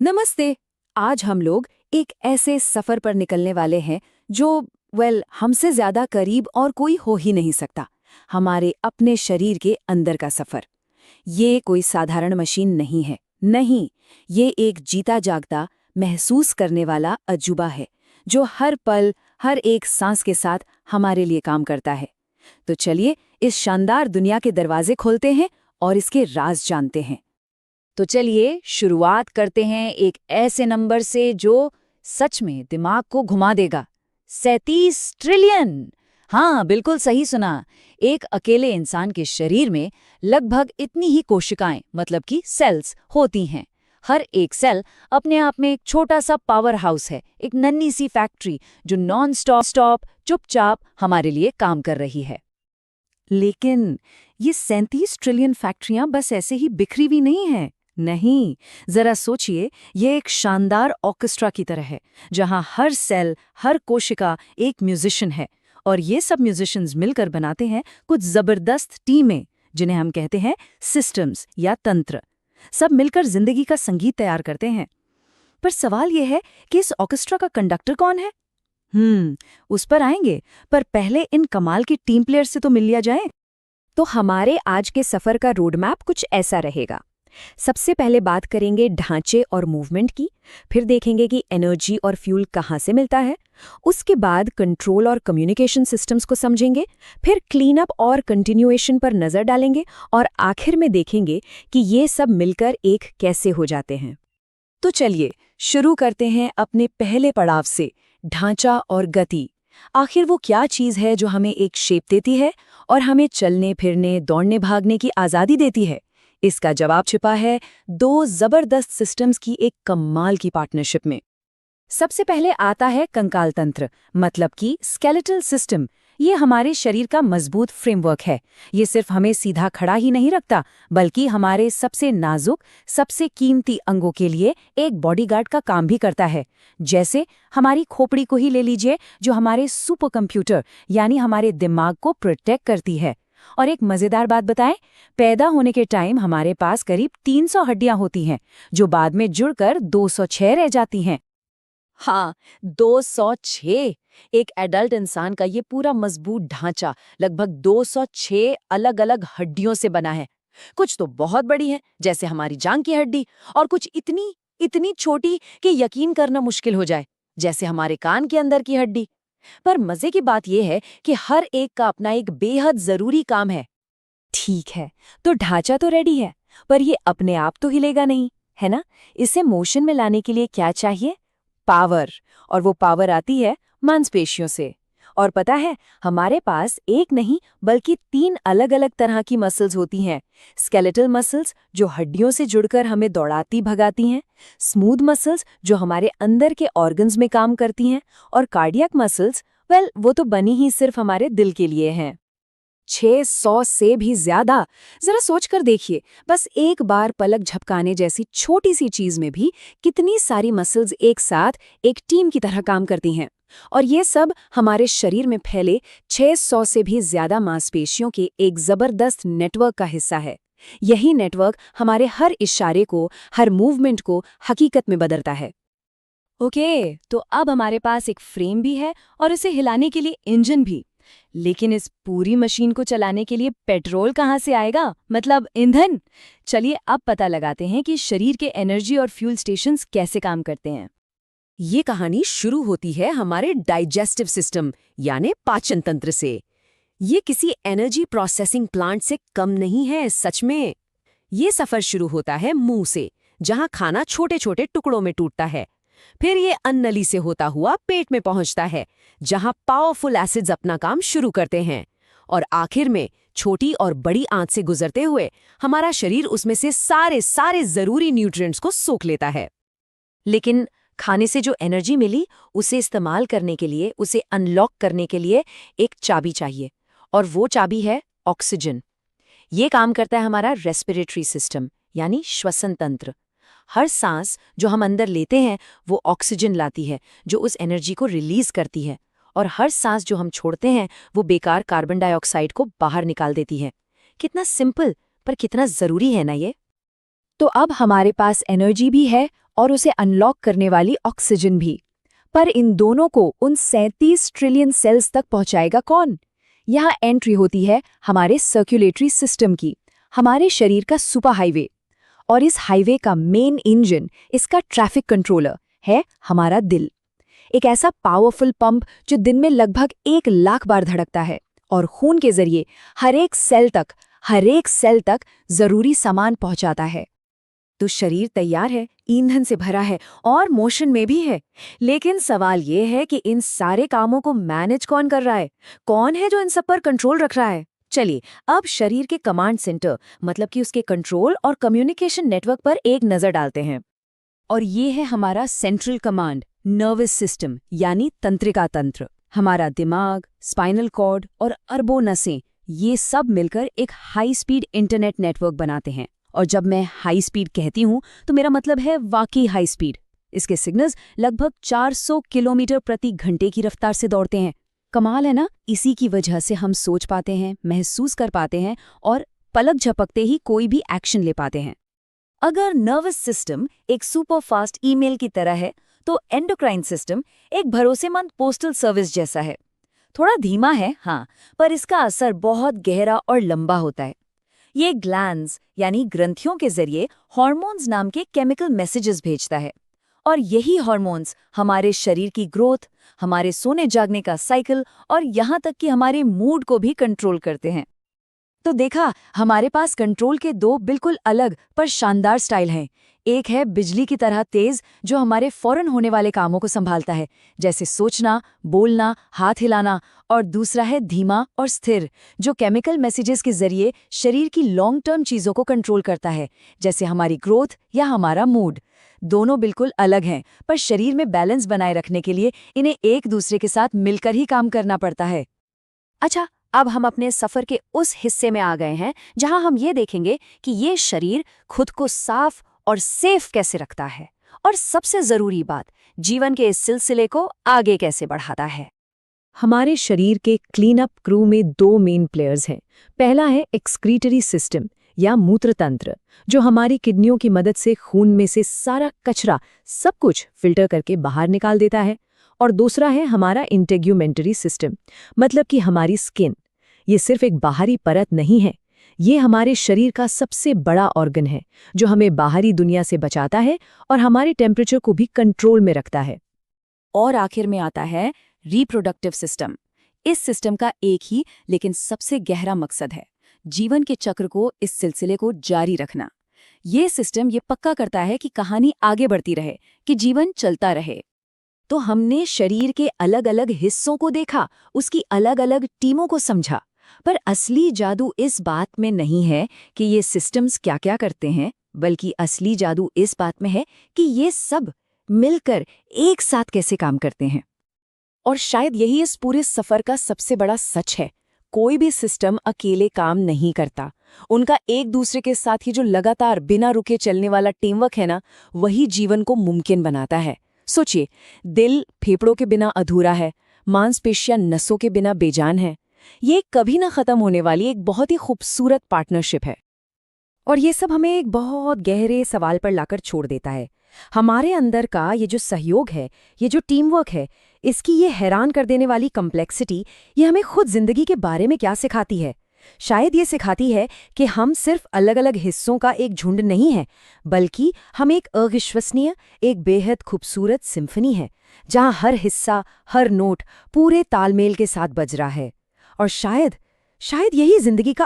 नमस्ते। आज हम लोग एक ऐसे सफर पर निकलने वाले हैं जो हमसे ज्यादा करीब और कोई हो ही नहीं सकता। हमारे अपने शरीर के अंदर का सफर। ये कोई साधारण मशीन नहीं है। नहीं, ये एक जीता जागता महसूस करने वाला अजूबा है जो हर पल, हर एक सांस के साथ हमारे लिए काम करता है। तो चलिए इस शानदार दुनिया के दरवाजे खोलते हैं और इसके राज जानते हैं। तो चलिए शुरुआत करते हैं एक ऐसे नंबर से जो सच में दिमाग को घुमा देगा। 37 ट्रिलियन। हाँ, बिल्कुल सही सुना। एक अकेले इंसान के शरीर में लगभग इतनी ही कोशिकाएं, मतलब कि सेल्स, होती हैं। हर एक सेल अपने आप में एक छोटा सा पावर हाउस है, एक नन्ही सी फैक्ट्री जो नॉन स्टॉप चुपचाप हमारे लिए काम कर रही है। लेकिन ये 37 ट्रिलियन फैक्ट्रियां बस ऐसे ही बिखरी हुई नहीं हैं। नहीं, जरा सोचिए, ये एक शानदार ऑर्केस्ट्रा की तरह है जहां हर सेल, हर कोशिका एक म्यूजिशियन है और ये सब म्यूजिशियंस मिलकर बनाते हैं कुछ जबरदस्त टीमें जिन्हें हम कहते हैं सिस्टम्स या तंत्र। सब मिलकर जिंदगी का संगीत तैयार करते हैं। पर सवाल यह है कि इस ऑर्केस्ट्रा का कंडक्टर कौन है? उस पर आएंगे, पर पहले इन कमाल की टीम प्लेयर से तो मिल लिया जाए। तो हमारे आज के सफर का रोड मैप कुछ ऐसा रहेगा। सबसे पहले बात करेंगे ढांचे और मूवमेंट की, फिर देखेंगे कि एनर्जी और फ्यूल कहाँ से मिलता है, उसके बाद कंट्रोल और कम्युनिकेशन सिस्टम्स को समझेंगे, फिर क्लीन अप और कंटिन्यूएशन पर नज़र डालेंगे और आखिर में देखेंगे कि ये सब मिलकर एक कैसे हो जाते हैं। तो चलिए शुरू करते हैं अपने पहले पड़ाव से, ढांचा और गति। आखिर वो क्या चीज़ है जो हमें एक शेप देती है और हमें चलने फिरने, दौड़ने भागने की आज़ादी देती है? इसका जवाब छिपा है दो जबरदस्त सिस्टम्स की एक कमाल की पार्टनरशिप में। सबसे पहले आता है कंकाल तंत्र, मतलब कि स्केलेटल सिस्टम। ये हमारे शरीर का मजबूत फ्रेमवर्क है। ये सिर्फ हमें सीधा खड़ा ही नहीं रखता, बल्कि हमारे सबसे नाजुक, सबसे कीमती अंगों के लिए एक बॉडीगार्ड का काम भी करता है। जैसे हमारी खोपड़ी को ही ले लीजिए, जो हमारे सुपर कंप्यूटर यानी हमारे दिमाग को प्रोटेक्ट करती है। और एक मजेदार बात बताएं, पैदा होने के टाइम हमारे पास करीब 300 हड्डियां होती हैं, जो बाद में जुड़कर 206 रह जाती हैं। हाँ, 206। एक एडल्ट इंसान का ये पूरा मजबूत ढांचा लगभग 206 अलग-अलग हड्डियों से बना है। कुछ तो बहुत बड़ी है, जैसे हमारी जांघ की हड्डी, और कुछ इतनी इतनी छोटी कि यकीन करना मुश्किल हो जाए, जैसे हमारे कान के अंदर की हड्डी। पर मजे की बात यह है कि हर एक का अपना एक बेहद जरूरी काम है। ठीक है, तो ढांचा तो रेडी है, पर ये अपने आप तो हिलेगा नहीं, है ना? इसे मोशन में लाने के लिए क्या चाहिए? पावर। और वो पावर आती है मांसपेशियों से। और पता है, हमारे पास एक नहीं बल्कि 3 अलग-अलग तरह की मसल्स होती हैं। स्केलेटल मसल्स जो हड्डियों से जुड़कर हमें दौड़ाती भगाती हैं, स्मूथ मसल्स जो हमारे अंदर के ऑर्गन्स में काम करती हैं, और कार्डियक मसल्स, वो तो बनी ही सिर्फ हमारे दिल के लिए हैं। 600 से भी ज्यादा। जरा सोच कर देखिए, बस एक बार पलक झपकाने जैसी छोटी सी चीज में भी कितनी सारी मसल्स एक साथ एक टीम की तरह काम करती हैं। और ये सब हमारे शरीर में फैले 600 से भी ज्यादा मांसपेशियों के एक जबरदस्त नेटवर्क का हिस्सा है। यही नेटवर्क हमारे हर इशारे को, हर मूवमेंट को हकीकत में बदलता है। ओके, तो अब हमारे पास एक फ्रेम भी है और इसे हिलाने के लिए इंजन भी। लेकिन इस पूरी मशीन को चलाने के लिए पेट्रोल कहाँ से आएगा, मतलब ईंधन? चलिए अब पता लगाते हैं कि शरीर के एनर्जी और फ्यूल स्टेशंस कैसे काम करते हैं। ये कहानी शुरू होती है हमारे डाइजेस्टिव सिस्टम यानी पाचन तंत्र से। ये किसी एनर्जी प्रोसेसिंग प्लांट से कम नहीं है सच में। ये सफर शुरू होता है मुंह से, जहां खाना छोटे छोटे टुकड़ों में टूटता है। फिर ये अन्नली से होता हुआ पेट में पहुंचता है, जहां पावरफुल एसिड्स अपना काम शुरू करते हैं। और आखिर में छोटी और बड़ी आंत से गुजरते हुए हमारा शरीर उसमें से सारे जरूरी न्यूट्रिएंट्स को सोख लेता है। लेकिन खाने से जो एनर्जी मिली, उसे इस्तेमाल करने के लिए, उसे अनलॉक करने के लिए एक चाबी चाहिए, और वो चाबी है ऑक्सीजन। ये काम करता है हमारा रेस्पिरेटरी सिस्टम यानी श्वसन तंत्र। हर सांस जो हम अंदर लेते हैं वो ऑक्सीजन लाती है, जो उस एनर्जी को रिलीज करती है, और हर सांस जो हम छोड़ते हैं वो बेकार कार्बन डाइऑक्साइड को बाहर निकाल देती है। कितना सिंपल, पर कितना जरूरी है ना ये। तो अब हमारे पास एनर्जी भी है और उसे अनलॉक करने वाली ऑक्सीजन भी। पर इन दोनों को उन 37 ट्रिलियन सेल्स तक पहुंचाएगा कौन? यहाँ एंट्री होती है हमारे सर्कुलेटरी सिस्टम की, हमारे शरीर का सुपर हाईवे। और इस हाईवे का मेन इंजन, इसका ट्रैफिक कंट्रोलर है हमारा दिल। एक ऐसा पावरफुल पंप जो दिन में लगभग 1 लाख बार धड़कता है और खून के जरिए हर एक सेल तक जरूरी सामान पहुंचाता है। तो शरीर तैयार है, ईंधन से भरा है और मोशन में भी है। लेकिन सवाल ये है कि इन सारे कामों को मैनेज कौन कर रहा है? कौन है जो इन सब पर कंट्रोल रख रहा है? चलिए अब शरीर के कमांड सेंटर, मतलब कि उसके कंट्रोल और कम्युनिकेशन नेटवर्क पर एक नजर डालते हैं। और ये है हमारा सेंट्रल कमांड नर्वस सिस्टम, यानी तंत्रिका तंत्र। हमारा दिमाग, स्पाइनल कॉर्ड और अरबों नसें, ये सब मिलकर एक हाई स्पीड इंटरनेट नेटवर्क बनाते हैं। और जब मैं हाई स्पीड कहती हूँ तो मेरा मतलब है वाकई हाई स्पीड। इसके सिग्नल्स लगभग 400 किलोमीटर प्रति घंटे की रफ्तार से दौड़ते हैं। कमाल है ना? इसी की वजह से हम सोच पाते हैं, महसूस कर पाते हैं और पलक झपकते ही कोई भी एक्शन ले पाते हैं। अगर नर्वस सिस्टम एक सुपरफास्ट ईमेल की तरह है, तो एंडोक्राइन सिस्टम एक भरोसेमंद पोस्टल सर्विस जैसा है। थोड़ा धीमा है हाँ, पर इसका असर बहुत गहरा और लंबा होता है। ये ग्लैंड्स यानी ग्रंथियों के जरिए हार्मोन्स नाम के केमिकल मैसेजेस भेजता है। और यही हार्मोन्स हमारे शरीर की ग्रोथ, हमारे सोने जागने का साइकिल और यहाँ तक कि हमारे मूड को भी कंट्रोल करते हैं। तो देखा, हमारे पास कंट्रोल के 2 बिल्कुल अलग पर शानदार स्टाइल हैं। एक है बिजली की तरह तेज, जो हमारे फौरन होने वाले कामों को संभालता है, जैसे सोचना, बोलना, हाथ हिलाना। और दूसरा है धीमा और स्थिर, जो केमिकल मैसेजेस के जरिए शरीर की लॉन्ग टर्म चीज़ों को कंट्रोल करता है, जैसे हमारी ग्रोथ या हमारा मूड। दोनों बिल्कुल अलग हैं, पर शरीर में बैलेंस बनाए रखने के लिए इन्हें एक दूसरे के साथ मिलकर ही काम करना पड़ता है। अच्छा, अब हम अपने सफर के उस हिस्से में आ गए हैं जहां हम ये देखेंगे कि ये शरीर खुद को साफ और सेफ कैसे रखता है, और सबसे जरूरी बात, जीवन के इस सिलसिले को आगे कैसे बढ़ाता है। हमारे शरीर के क्लीन अप क्रू में 2 मेन प्लेयर्स हैं। पहला है एक्सक्रीटरी सिस्टम या मूत्रतंत्र, जो हमारी किडनियों की मदद से खून में से सारा कचरा, सब कुछ फिल्टर करके बाहर निकाल देता है। और दूसरा है हमारा इंटेग्यूमेंटरी सिस्टम, मतलब कि हमारी स्किन। ये सिर्फ एक बाहरी परत नहीं है, ये हमारे शरीर का सबसे बड़ा ऑर्गन है, जो हमें बाहरी दुनिया से बचाता है और हमारे टेम्परेचर को भी कंट्रोल में रखता है। और आखिर में आता है रिप्रोडक्टिव सिस्टम। इस सिस्टम का एक ही लेकिन सबसे गहरा मकसद है जीवन के चक्र को, इस सिलसिले को जारी रखना। ये सिस्टम ये पक्का करता है कि कहानी आगे बढ़ती रहे, कि जीवन चलता रहे। तो हमने शरीर के अलग अलग हिस्सों को देखा, उसकी अलग अलग टीमों को समझा, पर असली जादू इस बात में नहीं है कि ये सिस्टम्स क्या क्या करते हैं, बल्कि असली जादू इस बात में है कि ये सब मिलकर एक साथ कैसे काम करते हैं। और शायद यही इस पूरे सफर का सबसे बड़ा सच है। कोई भी सिस्टम अकेले काम नहीं करता। उनका एक दूसरे के साथ ही जो लगातार बिना रुके चलने वाला टीमवर्क है ना, वही जीवन को मुमकिन बनाता है। सोचिए, दिल फेफड़ों के बिना अधूरा है, मांसपेशियां नसों के बिना बेजान है। ये कभी ना खत्म होने वाली एक बहुत ही खूबसूरत पार्टनरशिप है। और ये सब हमें एक बहुत गहरे सवाल पर लाकर छोड़ देता है। हमारे अंदर का ये जो सहयोग है, ये जो टीम वर्क है, इसकी ये हैरान कर देने वाली कम्प्लेक्सिटी, ये हमें खुद जिंदगी के बारे में क्या सिखाती है? शायद ये सिखाती है कि हम सिर्फ अलग अलग हिस्सों का एक झुंड नहीं है, बल्कि हम एक अविश्वसनीय, एक बेहद खूबसूरत सिम्फनी है, जहां हर हिस्सा, हर नोट पूरे तालमेल के साथ बज रहा है। और शायद यही जिंदगी का